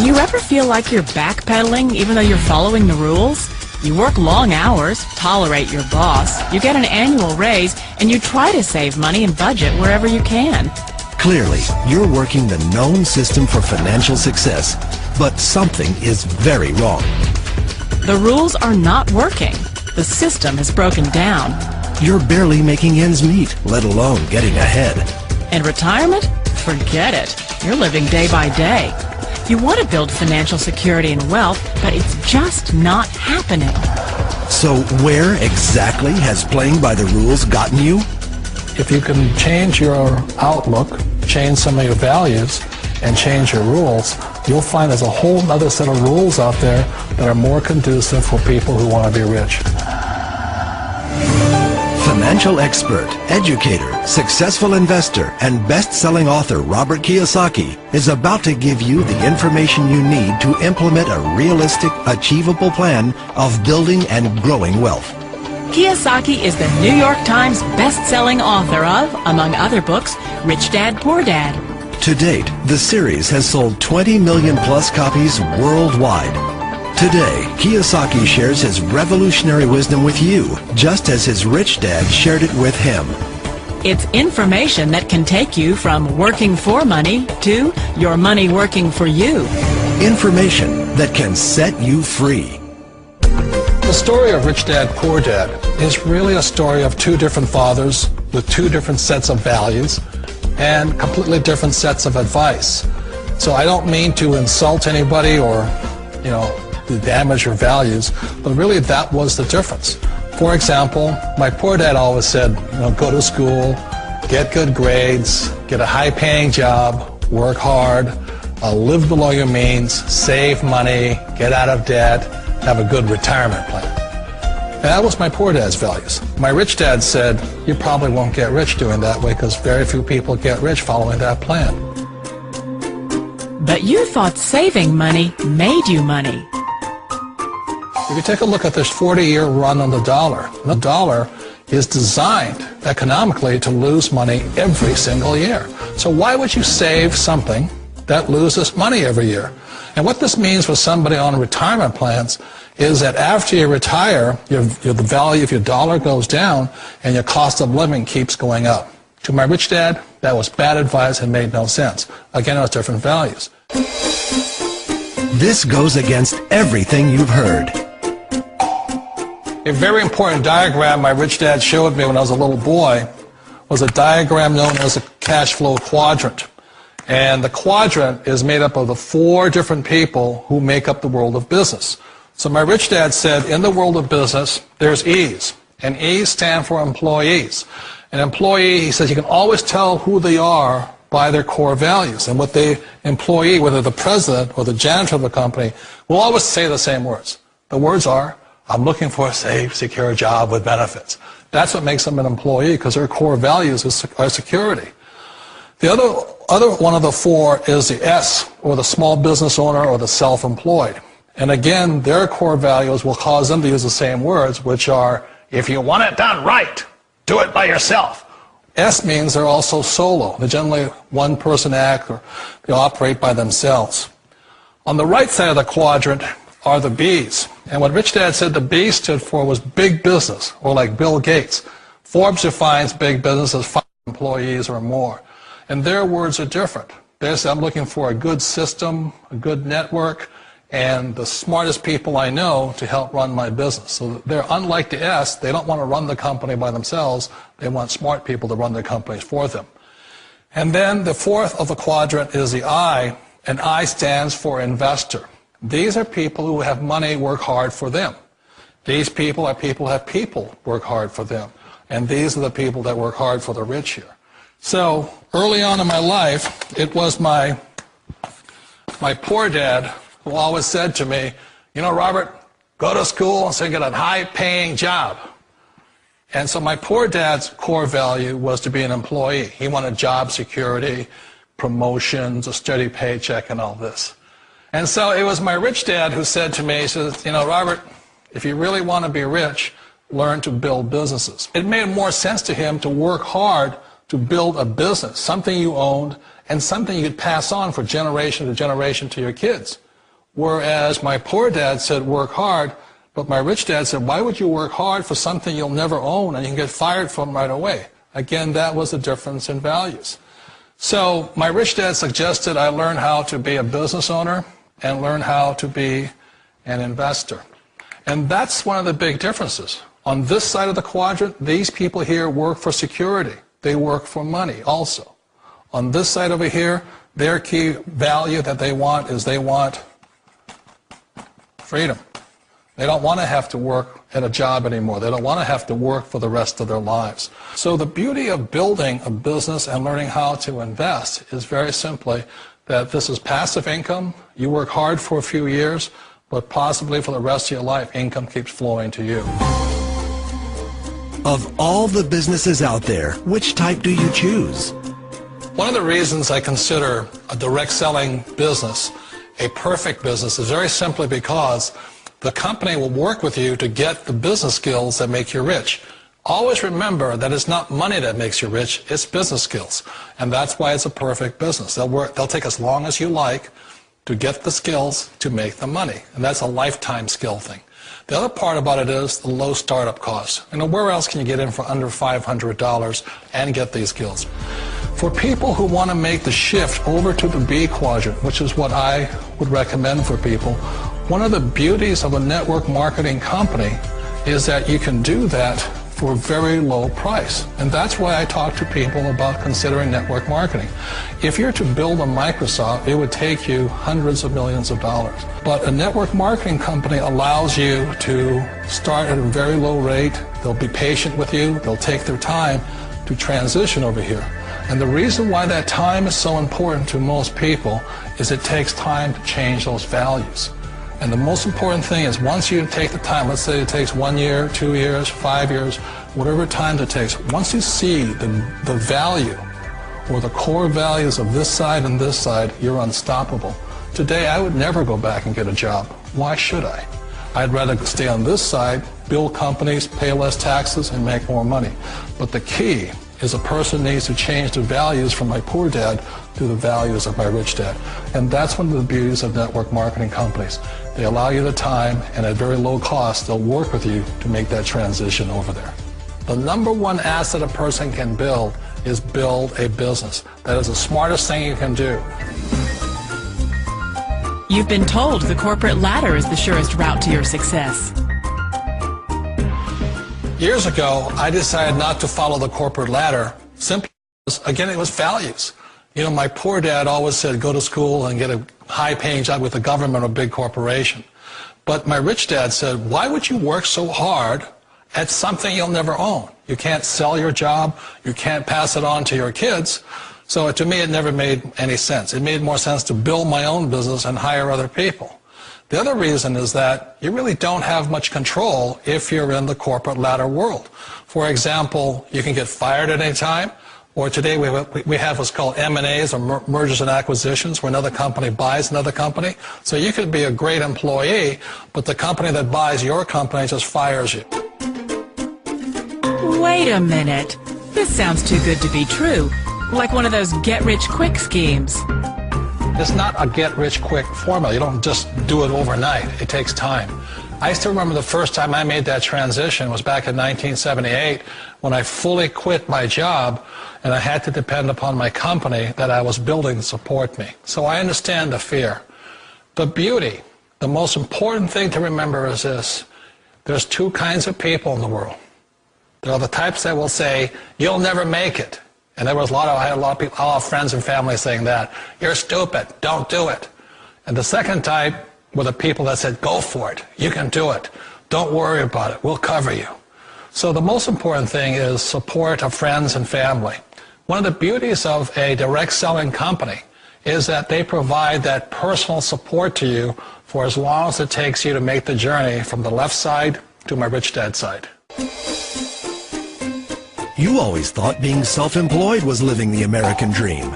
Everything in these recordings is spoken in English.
Do you ever feel like you're backpedaling even though you're following the rules? You work long hours, tolerate your boss, you get an annual raise, and you try to save money and budget wherever you can. Clearly, you're working the known system for financial success, but something is very wrong. The rules are not working. The system has broken down. You're barely making ends meet, let alone getting ahead. And retirement? Forget it. You're living day by day. You want to build financial security and wealth, but it's just not happening. So where exactly has playing by the rules gotten you? If you can change your outlook, change some of your values, and change your rules, you'll find there's a whole other set of rules out there that are more conducive for people who want to be rich. Financial expert, educator, successful investor, and best-selling author Robert Kiyosaki is about to give you the information you need to implement a realistic, achievable plan of building and growing wealth. Kiyosaki is the New York Times best-selling author of, among other books, Rich Dad, Poor Dad. To date, the series has sold 20 million plus copies worldwide. Today, Kiyosaki shares his revolutionary wisdom with you, just as his rich dad shared it with him. It's information that can take you from working for money to your money working for you. Information that can set you free. The story of Rich Dad, Poor Dad is really a story of two different fathers with two different sets of values and completely different sets of advice. So I don't mean to insult anybody or, to damage your values, but really that was the difference. For example, my poor dad always said, go to school, get good grades, get a high-paying job, work hard, live below your means, save money, get out of debt, have a good retirement plan. And that was my poor dad's values. My rich dad said, you probably won't get rich doing that way because very few people get rich following that plan. But you thought saving money made you money. If you take a look at this 40-year run on the dollar is designed economically to lose money every single year. So why would you save something that loses money every year? And what this means for somebody on retirement plans is that after you retire, the value of your dollar goes down and your cost of living keeps going up. To my rich dad, that was bad advice and made no sense. Again, it was different values. This goes against everything you've heard. A very important diagram my rich dad showed me when I was a little boy was a diagram known as a cash flow quadrant. And the quadrant is made up of the four different people who make up the world of business. So my rich dad said, in the world of business, there's E's. And E's stand for employees. An employee, he says, you can always tell who they are by their core values. And what the employee, whether the president or the janitor of the company, will always say the same words. The words are, I'm looking for a safe, secure job with benefits. That's what makes them an employee, because their core values are security. The other one of the four is the S, or the small business owner or the self-employed. And again, their core values will cause them to use the same words, which are, if you want it done right, do it by yourself. S means they're also solo. They're generally one-person act, or they operate by themselves. On the right side of the quadrant are the B's. And what Rich Dad said the B stood for was big business, or like Bill Gates. Forbes defines big business as 5 employees or more. And their words are different. They say, I'm looking for a good system, a good network, and the smartest people I know to help run my business. So they're unlike the S. They don't want to run the company by themselves. They want smart people to run their companies for them. And then the fourth of the quadrant is the I, and I stands for investor. These are people who have money work hard for them. These people are people who have people work hard for them. And these are the people that work hard for the rich here. So early on in my life, it was my poor dad who always said to me, Robert, go to school so you get a high-paying job. And so my poor dad's core value was to be an employee. He wanted job security, promotions, a steady paycheck, and all this. And so it was my rich dad who said to me, he says, Robert, if you really want to be rich, learn to build businesses. It made more sense to him to work hard to build a business, something you owned and something you could pass on for generation to generation to your kids. Whereas my poor dad said, work hard, but my rich dad said, why would you work hard for something you'll never own and you can get fired from right away? Again, that was the difference in values. So my rich dad suggested I learn how to be a business owner and learn how to be an investor. And that's one of the big differences. On this side of the quadrant, these people here work for security. They work for money also. On this side over here, their key value that they want is they want freedom. They don't want to have to work at a job anymore. They don't want to have to work for the rest of their lives. So the beauty of building a business and learning how to invest is very simply that this is passive income. You work hard for a few years, but possibly for the rest of your life, income keeps flowing to you. Of all the businesses out there, which type do you choose? One of the reasons I consider a direct selling business a perfect business is very simply because the company will work with you to get the business skills that make you rich. Always remember that it's not money that makes you rich, it's business skills. And that's why it's a perfect business. They'll take as long as you like to get the skills to make the money. And that's a lifetime skill thing. The other part about it is the low startup cost. You know, where else can you get in for under $500 and get these skills? For people who want to make the shift over to the B quadrant, which is what I would recommend for people, one of the beauties of a network marketing company is that you can do that for a very low price. And that's why I talk to people about considering network marketing. If you're to build a Microsoft, it would take you hundreds of millions of dollars. But a network marketing company allows you to start at a very low rate. They'll be patient with you. They'll take their time to transition over here. And the reason why that time is so important to most people is it takes time to change those values. And the most important thing is once you take the time, let's say it takes 1 year, 2 years, 5 years, whatever time it takes, once you see the value or the core values of this side and this side, you're unstoppable. Today, I would never go back and get a job. Why should I? I'd rather stay on this side, build companies, pay less taxes, and make more money. But the key is a person needs to change the values from my poor dad to the values of my rich dad. And that's one of the beauties of network marketing companies. They allow you the time, and at very low cost, they'll work with you to make that transition over there. The number one asset a person can build is build a business. That is the smartest thing you can do. You've been told the corporate ladder is the surest route to your success. Years ago, I decided not to follow the corporate ladder simply because, again, it was values. You know, my poor dad always said, go to school and get a high-paying job with the government or a big corporation. But my rich dad said, why would you work so hard at something you'll never own? You can't sell your job. You can't pass it on to your kids. So to me, it never made any sense. It made more sense to build my own business and hire other people. The other reason is that you really don't have much control if you're in the corporate ladder world. For example, you can get fired at any time, or today we have what's called M&As, or mergers and acquisitions, where another company buys another company. So you could be a great employee, but the company that buys your company just fires you. Wait a minute. This sounds too good to be true. Like one of those get-rich-quick schemes. It's not a get-rich-quick formula. You don't just do it overnight. It takes time. I still remember the first time I made that transition was back in 1978 when I fully quit my job and I had to depend upon my company that I was building to support me. So I understand the fear. The beauty, the most important thing to remember is this. There's two kinds of people in the world. There are the types that will say, you'll never make it. And I had a lot of people, a lot of friends and family saying that. You're stupid. Don't do it. And the second type were the people that said, go for it. You can do it. Don't worry about it. We'll cover you. So the most important thing is support of friends and family. One of the beauties of a direct selling company is that they provide that personal support to you for as long as it takes you to make the journey from the left side to my rich dad side. You always thought being self-employed was living the American dream.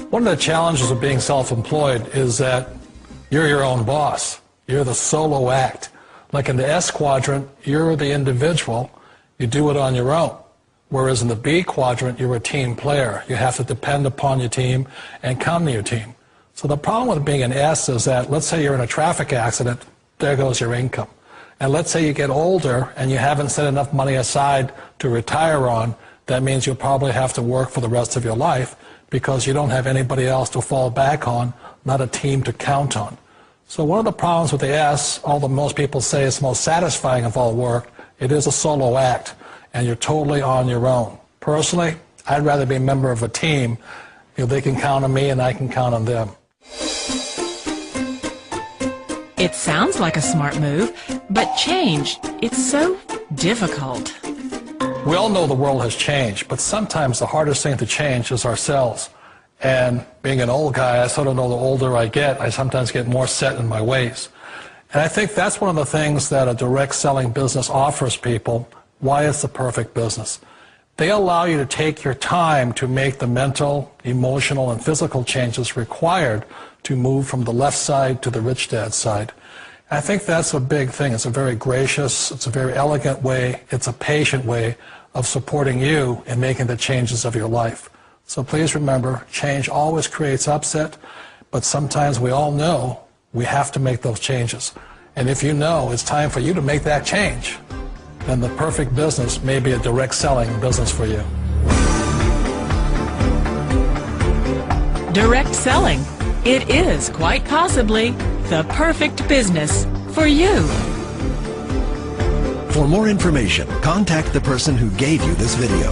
One of the challenges of being self-employed is that you're your own boss. You're the solo act. Like in the S quadrant, you're the individual. You do it on your own. Whereas in the B quadrant, you're a team player. You have to depend upon your team and come to your team. So the problem with being an S is that, let's say you're in a traffic accident, there goes your income. And let's say you get older and you haven't set enough money aside to retire on, that means you'll probably have to work for the rest of your life because you don't have anybody else to fall back on, not a team to count on. So one of the problems with the S, although most people say it's the most satisfying of all work, it is a solo act, and you're totally on your own. Personally, I'd rather be a member of a team. They can count on me and I can count on them. It sounds like a smart move, but change, it's so difficult. We all know the world has changed, but sometimes the hardest thing to change is ourselves. And being an old guy, I sort of know the older I get, I sometimes get more set in my ways. And I think that's one of the things that a direct selling business offers people, why it's the perfect business. They allow you to take your time to make the mental, emotional, and physical changes required to move from the left side to the rich dad side. I think that's a big thing. It's a very gracious, it's a very elegant way, it's a patient way of supporting you in making the changes of your life. So please remember, change always creates upset, but sometimes we all know we have to make those changes. And if you know it's time for you to make that change, then the perfect business may be a direct selling business for you. Direct selling. It is quite possibly the perfect business for you. For more information, contact the person who gave you this video.